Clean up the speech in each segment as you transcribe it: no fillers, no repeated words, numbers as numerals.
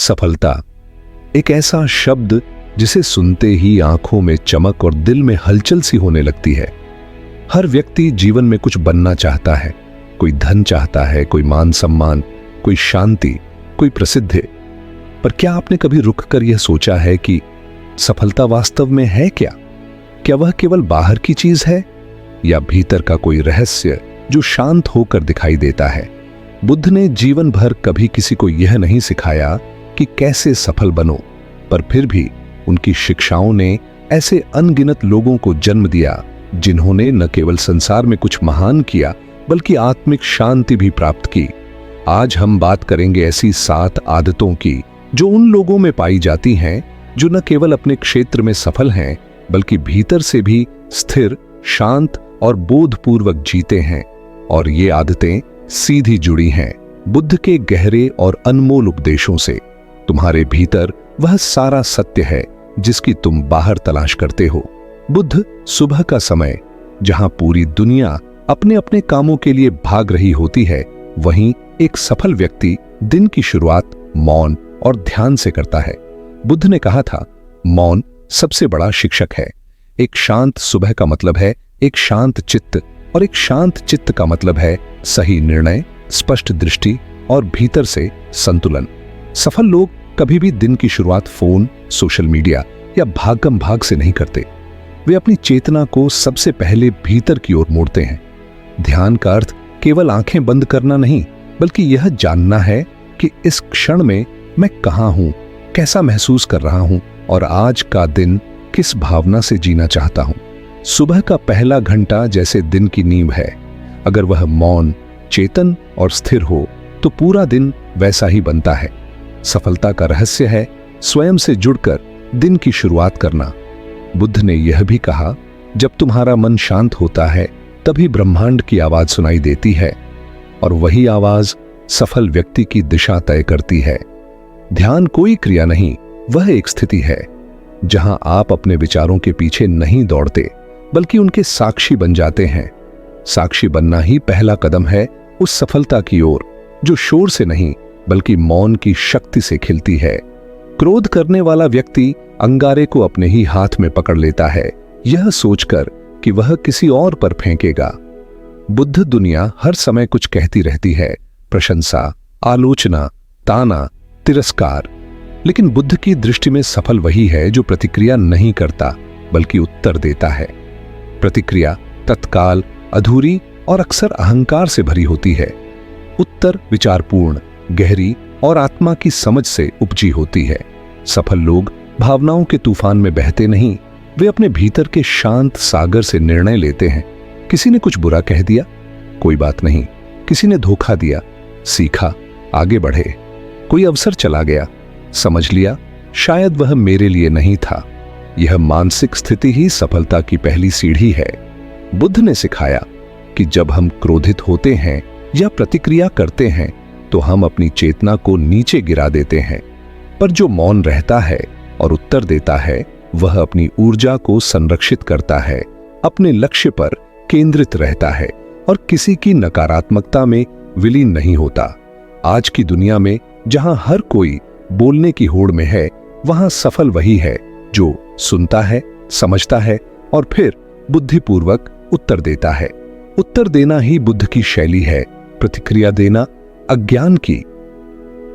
सफलता एक ऐसा शब्द जिसे सुनते ही आंखों में चमक और दिल में हलचल सी होने लगती है। हर व्यक्ति जीवन में कुछ बनना चाहता है। कोई धन चाहता है, कोई मान सम्मान, कोई शांति, कोई प्रसिद्धि। पर क्या आपने कभी रुककर यह सोचा है कि सफलता वास्तव में है क्या? क्या वह केवल बाहर की चीज है या भीतर का कोई रहस्य जो शांत होकर दिखाई देता है? बुद्ध ने जीवन भर कभी किसी को यह नहीं सिखाया कि कैसे सफल बनो, पर फिर भी उनकी शिक्षाओं ने ऐसे अनगिनत लोगों को जन्म दिया जिन्होंने न केवल संसार में कुछ महान किया बल्कि आत्मिक शांति भी प्राप्त की। आज हम बात करेंगे ऐसी 7 आदतों की जो उन लोगों में पाई जाती हैं जो न केवल अपने क्षेत्र में सफल हैं बल्कि भीतर से भी स्थिर, शांत और बोधपूर्वक जीते हैं। और ये आदतें सीधी जुड़ी हैं बुद्ध के गहरे और अनमोल उपदेशों से। तुम्हारे भीतर वह सारा सत्य है जिसकी तुम बाहर तलाश करते हो। बुद्ध सुबह का समय, जहां पूरी दुनिया अपने अपने कामों के लिए भाग रही होती है, वहीं एक सफल व्यक्ति दिन की शुरुआत मौन और ध्यान से करता है। बुद्ध ने कहा था, मौन सबसे बड़ा शिक्षक है। एक शांत सुबह का मतलब है एक शांत चित्त, और एक शांत चित्त का मतलब है सही निर्णय, स्पष्ट दृष्टि और भीतर से संतुलन। सफल लोग कभी भी दिन की शुरुआत फोन, सोशल मीडिया या भागम भाग से नहीं करते। वे अपनी चेतना को सबसे पहले भीतर की ओर मोड़ते हैं। ध्यान का अर्थ केवल आंखें बंद करना नहीं, बल्कि यह जानना है कि इस क्षण में मैं कहां हूं, कैसा महसूस कर रहा हूं और आज का दिन किस भावना से जीना चाहता हूं। सुबह का पहला घंटा जैसे दिन की नींव है। अगर वह मौन, चेतन और स्थिर हो तो पूरा दिन वैसा ही बनता है। सफलता का रहस्य है स्वयं से जुड़कर दिन की शुरुआत करना। बुद्ध ने यह भी कहा, जब तुम्हारा मन शांत होता है तभी ब्रह्मांड की आवाज सुनाई देती है, और वही आवाज सफल व्यक्ति की दिशा तय करती है। ध्यान कोई क्रिया नहीं, वह एक स्थिति है जहां आप अपने विचारों के पीछे नहीं दौड़ते बल्कि उनके साक्षी बन जाते हैं। साक्षी बनना ही पहला कदम है उस सफलता की ओर जो शोर से नहीं बल्कि मौन की शक्ति से खिलती है। क्रोध करने वाला व्यक्ति अंगारे को अपने ही हाथ में पकड़ लेता है, यह सोचकर कि वह किसी और पर फेंकेगा। बुद्ध दुनिया हर समय कुछ कहती रहती है, प्रशंसा, आलोचना, ताना, तिरस्कार। लेकिन बुद्ध की दृष्टि में सफल वही है जो प्रतिक्रिया नहीं करता बल्कि उत्तर देता है। प्रतिक्रिया तत्काल, अधूरी और अक्सर अहंकार से भरी होती है। उत्तर विचारपूर्ण, गहरी और आत्मा की समझ से उपजी होती है। सफल लोग भावनाओं के तूफान में बहते नहीं, वे अपने भीतर के शांत सागर से निर्णय लेते हैं। किसी ने कुछ बुरा कह दिया, कोई बात नहीं। किसी ने धोखा दिया, सीखा, आगे बढ़े। कोई अवसर चला गया, समझ लिया शायद वह मेरे लिए नहीं था। यह मानसिक स्थिति ही सफलता की पहली सीढ़ी है। बुद्ध ने सिखाया कि जब हम क्रोधित होते हैं या प्रतिक्रिया करते हैं तो हम अपनी चेतना को नीचे गिरा देते हैं, पर जो मौन रहता है और उत्तर देता है वह अपनी ऊर्जा को संरक्षित करता है, अपने लक्ष्य पर केंद्रित रहता है और किसी की नकारात्मकता में विलीन नहीं होता। आज की दुनिया में जहां हर कोई बोलने की होड़ में है, वहां सफल वही है जो सुनता है, समझता है और फिर बुद्धिपूर्वक उत्तर देता है। उत्तर देना ही बुद्ध की शैली है, प्रतिक्रिया देना अज्ञान की।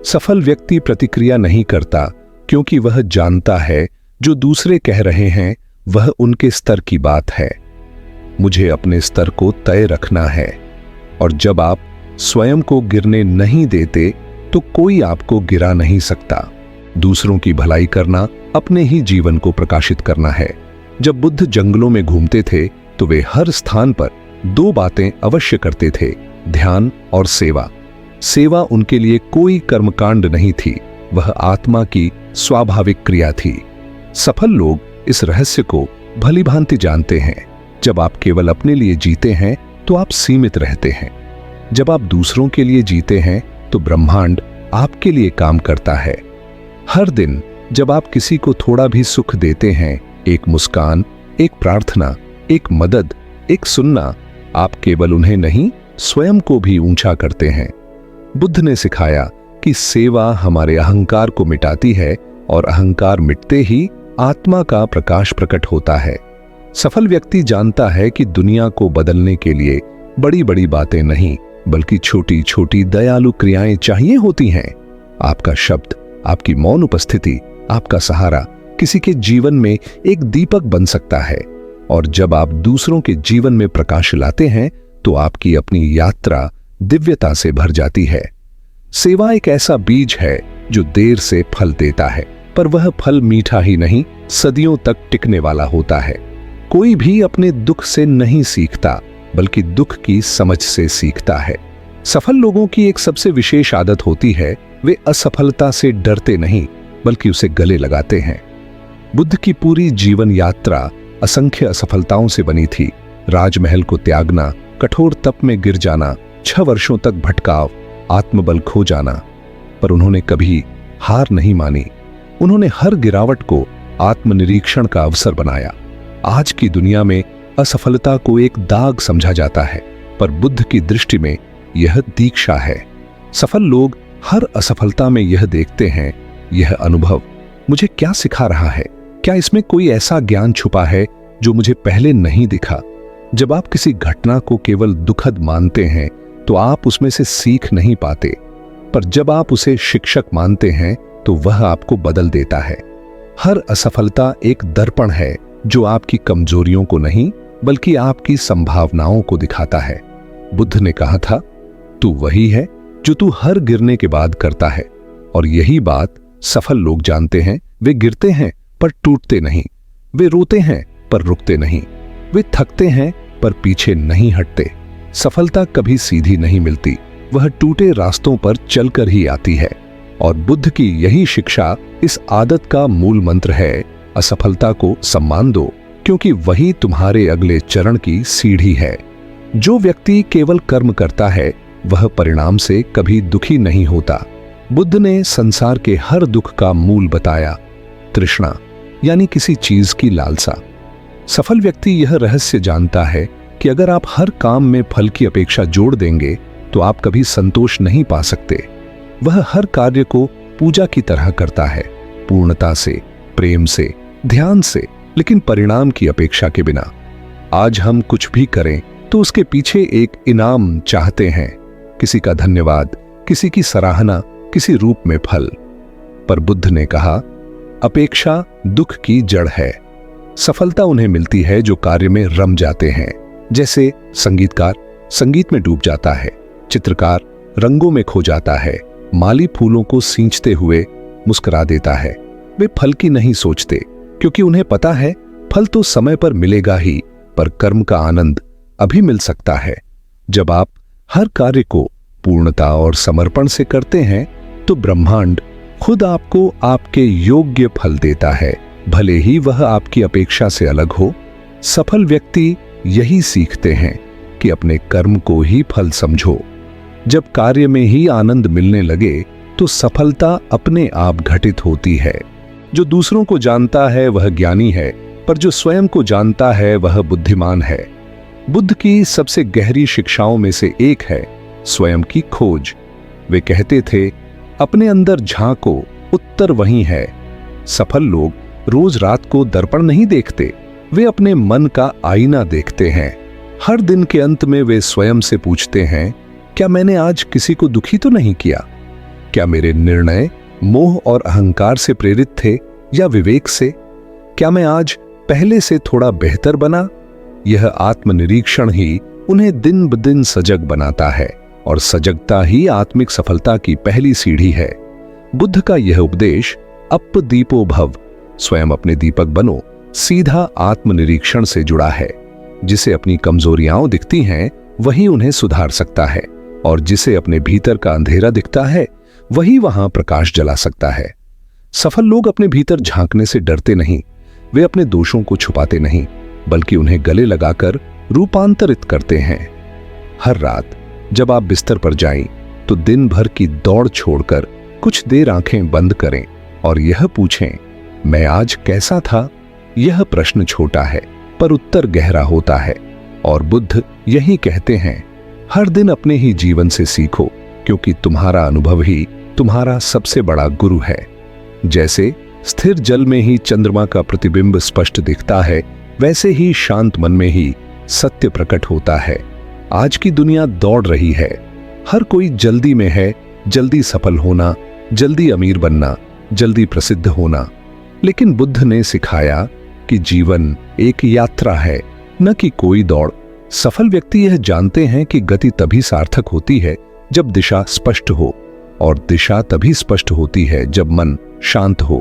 सफल व्यक्ति प्रतिक्रिया नहीं करता क्योंकि वह जानता है जो दूसरे कह रहे हैं वह उनके स्तर की बात है। मुझे अपने स्तर को तय रखना है, और जब आप स्वयं को गिरने नहीं देते तो कोई आपको गिरा नहीं सकता। दूसरों की भलाई करना अपने ही जीवन को प्रकाशित करना है। जब बुद्ध जंगलों में घूमते थे तो वे हर स्थान पर 2 बातें अवश्य करते थे, ध्यान और सेवा। सेवा उनके लिए कोई कर्मकांड नहीं थी, वह आत्मा की स्वाभाविक क्रिया थी। सफल लोग इस रहस्य को भली भांति जानते हैं। जब आप केवल अपने लिए जीते हैं तो आप सीमित रहते हैं। जब आप दूसरों के लिए जीते हैं तो ब्रह्मांड आपके लिए काम करता है। हर दिन जब आप किसी को थोड़ा भी सुख देते हैं, एक मुस्कान, एक प्रार्थना, एक मदद, एक सुनना, आप केवल उन्हें नहीं स्वयं को भी ऊंचा करते हैं। बुद्ध ने सिखाया कि कि सेवा हमारे अहंकार को मिटाती है और अहंकार मिटते ही आत्मा का प्रकाश प्रकट होता है। सफल व्यक्ति जानता है कि दुनिया को बदलने के लिए बड़ी बड़ी बातें नहीं, बल्कि छोटी छोटी दयालु क्रियाएं चाहिए होती हैं। आपका शब्द, आपकी मौन उपस्थिति, आपका सहारा किसी के जीवन में एक दीपक बन सकता है, और जब आप दूसरों के जीवन में प्रकाश लाते हैं तो आपकी अपनी यात्रा दिव्यता से भर जाती है। सेवा एक ऐसा बीज है जो देर से फल देता है, पर वह फल मीठा ही नहीं, सदियों तक टिकने वाला होता है। कोई भी अपने दुख से नहीं सीखता, बल्कि दुख की समझ से सीखता है। सफल लोगों की एक सबसे विशेष आदत होती है, वे असफलता से डरते नहीं, बल्कि उसे गले लगाते हैं। बुद्ध की पूरी जीवन यात्रा असंख्य असफलताओं से बनी थी। राजमहल को त्यागना, कठोर तप में गिर जाना, 6 वर्षों तक भटकाव, आत्मबल खो जाना, पर उन्होंने कभी हार नहीं मानी। उन्होंने हर गिरावट को आत्मनिरीक्षण का अवसर बनाया। आज की दुनिया में असफलता को एक दाग समझा जाता है, पर बुद्ध की दृष्टि में यह दीक्षा है। सफल लोग हर असफलता में यह देखते हैं, यह अनुभव मुझे क्या सिखा रहा है? क्या इसमें कोई ऐसा ज्ञान छुपा है जो मुझे पहले नहीं दिखा? जब आप किसी घटना को केवल दुखद मानते हैं तो आप उसमें से सीख नहीं पाते, पर जब आप उसे शिक्षक मानते हैं तो वह आपको बदल देता है। हर असफलता एक दर्पण है जो आपकी कमजोरियों को नहीं, बल्कि आपकी संभावनाओं को दिखाता है। बुद्ध ने कहा था, तू वही है जो तू हर गिरने के बाद करता है। और यही बात सफल लोग जानते हैं। वे गिरते हैं पर टूटते नहीं, वे रोते हैं पर रुकते नहीं, वे थकते हैं पर पीछे नहीं हटते। सफलता कभी सीधी नहीं मिलती, वह टूटे रास्तों पर चलकर ही आती है। और बुद्ध की यही शिक्षा इस आदत का मूल मंत्र है। असफलता को सम्मान दो, क्योंकि वही तुम्हारे अगले चरण की सीढ़ी है। जो व्यक्ति केवल कर्म करता है वह परिणाम से कभी दुखी नहीं होता। बुद्ध ने संसार के हर दुख का मूल बताया, तृष्णा, यानी किसी चीज की लालसा। सफल व्यक्ति यह रहस्य जानता है कि अगर आप हर काम में फल की अपेक्षा जोड़ देंगे तो आप कभी संतोष नहीं पा सकते। वह हर कार्य को पूजा की तरह करता है, पूर्णता से, प्रेम से, ध्यान से, लेकिन परिणाम की अपेक्षा के बिना। आज हम कुछ भी करें तो उसके पीछे एक इनाम चाहते हैं, किसी का धन्यवाद, किसी की सराहना, किसी रूप में फल। पर बुद्ध ने कहा, अपेक्षा दुख की जड़ है। सफलता उन्हें मिलती है जो कार्य में रम जाते हैं। जैसे संगीतकार संगीत में डूब जाता है, चित्रकार रंगों में खो जाता है, माली फूलों को सींचते हुए मुस्कुरा देता है। वे फल की नहीं सोचते, क्योंकि उन्हें पता है फल तो समय पर मिलेगा ही, पर कर्म का आनंद अभी मिल सकता है। जब आप हर कार्य को पूर्णता और समर्पण से करते हैं तो ब्रह्मांड खुद आपको आपके योग्य फल देता है, भले ही वह आपकी अपेक्षा से अलग हो। सफल व्यक्ति यही सीखते हैं कि अपने कर्म को ही फल समझो। जब कार्य में ही आनंद मिलने लगे तो सफलता अपने आप घटित होती है। जो दूसरों को जानता है वह ज्ञानी है, पर जो स्वयं को जानता है वह बुद्धिमान है। बुद्ध की सबसे गहरी शिक्षाओं में से एक है स्वयं की खोज। वे कहते थे, अपने अंदर झांको, उत्तर वहीं है। सफल लोग रोज रात को दर्पण नहीं देखते, वे अपने मन का आईना देखते हैं। हर दिन के अंत में वे स्वयं से पूछते हैं, क्या मैंने आज किसी को दुखी तो नहीं किया? क्या मेरे निर्णय मोह और अहंकार से प्रेरित थे या विवेक से? क्या मैं आज पहले से थोड़ा बेहतर बना? यह आत्मनिरीक्षण ही उन्हें दिन ब दिन सजग बनाता है, और सजगता ही आत्मिक सफलता की पहली सीढ़ी है। बुद्ध का यह उपदेश, अप दीपो भव, स्वयं अपने दीपक बनो, सीधा आत्मनिरीक्षण से जुड़ा है। जिसे अपनी कमजोरियां दिखती हैं वही उन्हें सुधार सकता है, और जिसे अपने भीतर का अंधेरा दिखता है वही वहां प्रकाश जला सकता है। सफल लोग अपने भीतर झांकने से डरते नहीं, वे अपने दोषों को छुपाते नहीं, बल्कि उन्हें गले लगाकर रूपांतरित करते हैं। हर रात जब आप बिस्तर पर जाएं, तो दिन भर की दौड़ छोड़कर कुछ देर आंखें बंद करें और यह पूछें, मैं आज कैसा था? यह प्रश्न छोटा है, पर उत्तर गहरा होता है। और बुद्ध यही कहते हैं, हर दिन अपने ही जीवन से सीखो, क्योंकि तुम्हारा अनुभव ही तुम्हारा सबसे बड़ा गुरु है। जैसे स्थिर जल में ही चंद्रमा का प्रतिबिंब स्पष्ट दिखता है, वैसे ही शांत मन में ही सत्य प्रकट होता है। आज की दुनिया दौड़ रही है, हर कोई जल्दी में है, जल्दी सफल होना, जल्दी अमीर बनना, जल्दी प्रसिद्ध होना। लेकिन बुद्ध ने सिखाया कि जीवन एक यात्रा है, न कि कोई दौड़। सफल व्यक्ति यह जानते हैं कि गति तभी सार्थक होती है जब दिशा स्पष्ट हो, और दिशा तभी स्पष्ट होती है जब मन शांत हो।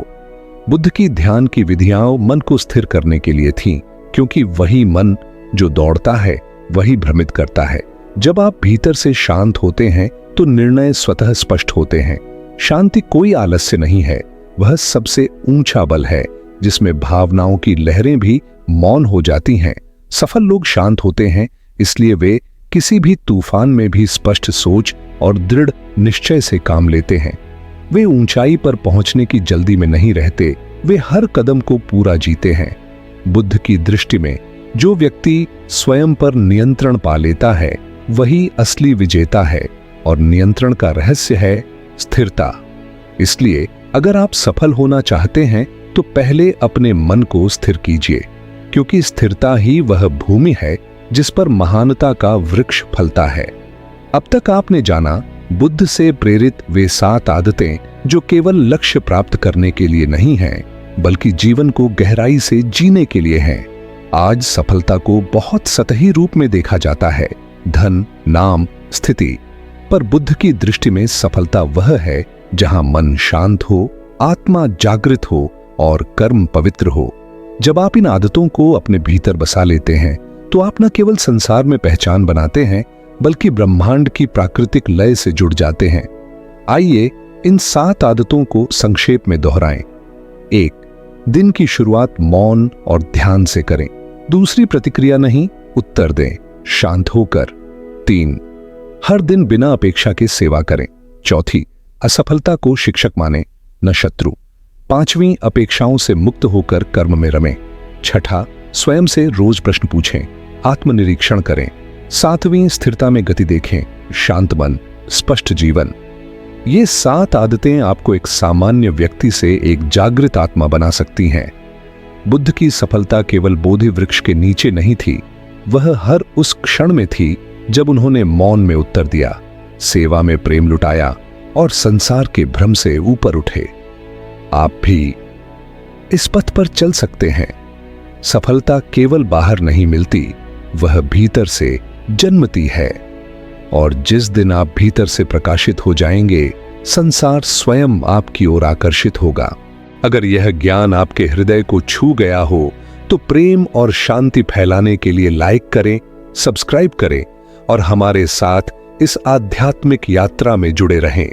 बुद्ध की ध्यान की विधियां मन को स्थिर करने के लिए थीं, क्योंकि वही मन जो दौड़ता है वही भ्रमित करता है। जब आप भीतर से शांत होते हैं तो निर्णय स्वतः स्पष्ट होते हैं। शांति कोई आलस्य नहीं है, वह सबसे ऊंचा बल है जिसमें भावनाओं की लहरें भी मौन हो जाती हैं। सफल लोग शांत होते हैं, इसलिए वे किसी भी तूफान में भी स्पष्ट सोच और दृढ़ निश्चय से काम लेते हैं। वे ऊंचाई पर पहुंचने की जल्दी में नहीं रहते, वे हर कदम को पूरा जीते हैं। बुद्ध की दृष्टि में जो व्यक्ति स्वयं पर नियंत्रण पा लेता है वही असली विजेता है, और नियंत्रण का रहस्य है स्थिरता। इसलिए अगर आप सफल होना चाहते हैं तो पहले अपने मन को स्थिर कीजिए, क्योंकि स्थिरता ही वह भूमि है जिस पर महानता का वृक्ष फलता है। अब तक आपने जाना बुद्ध से प्रेरित वे 7 आदतें जो केवल लक्ष्य प्राप्त करने के लिए नहीं हैं, बल्कि जीवन को गहराई से जीने के लिए हैं। आज सफलता को बहुत सतही रूप में देखा जाता है, धन, नाम, स्थिति। पर बुद्ध की दृष्टि में सफलता वह है जहां मन शांत हो, आत्मा जागृत हो और कर्म पवित्र हो। जब आप इन आदतों को अपने भीतर बसा लेते हैं तो आप न केवल संसार में पहचान बनाते हैं, बल्कि ब्रह्मांड की प्राकृतिक लय से जुड़ जाते हैं। आइए इन 7 आदतों को संक्षेप में दोहराएं। 1. दिन की शुरुआत मौन और ध्यान से करें। दूसरी प्रतिक्रिया नहीं, उत्तर दें, शांत होकर। 3. हर दिन बिना अपेक्षा के सेवा करें। चौथी, असफलता को शिक्षक माने, न शत्रु। 5वीं, अपेक्षाओं से मुक्त होकर कर्म में रमें। 6ठा, स्वयं से रोज प्रश्न पूछें, आत्मनिरीक्षण करें। 7वीं, स्थिरता में गति देखें, शांत मन, स्पष्ट जीवन। ये 7 आदतें आपको एक सामान्य व्यक्ति से एक जागृत आत्मा बना सकती हैं। बुद्ध की सफलता केवल बोधि वृक्ष के नीचे नहीं थी, वह हर उस क्षण में थी जब उन्होंने मौन में उत्तर दिया, सेवा में प्रेम लुटाया और संसार के भ्रम से ऊपर उठे। आप भी इस पथ पर चल सकते हैं। सफलता केवल बाहर नहीं मिलती, वह भीतर से जन्मती है, और जिस दिन आप भीतर से प्रकाशित हो जाएंगे, संसार स्वयं आपकी ओर आकर्षित होगा। अगर यह ज्ञान आपके हृदय को छू गया हो तो प्रेम और शांति फैलाने के लिए लाइक करें, सब्सक्राइब करें और हमारे साथ इस आध्यात्मिक यात्रा में जुड़े रहें।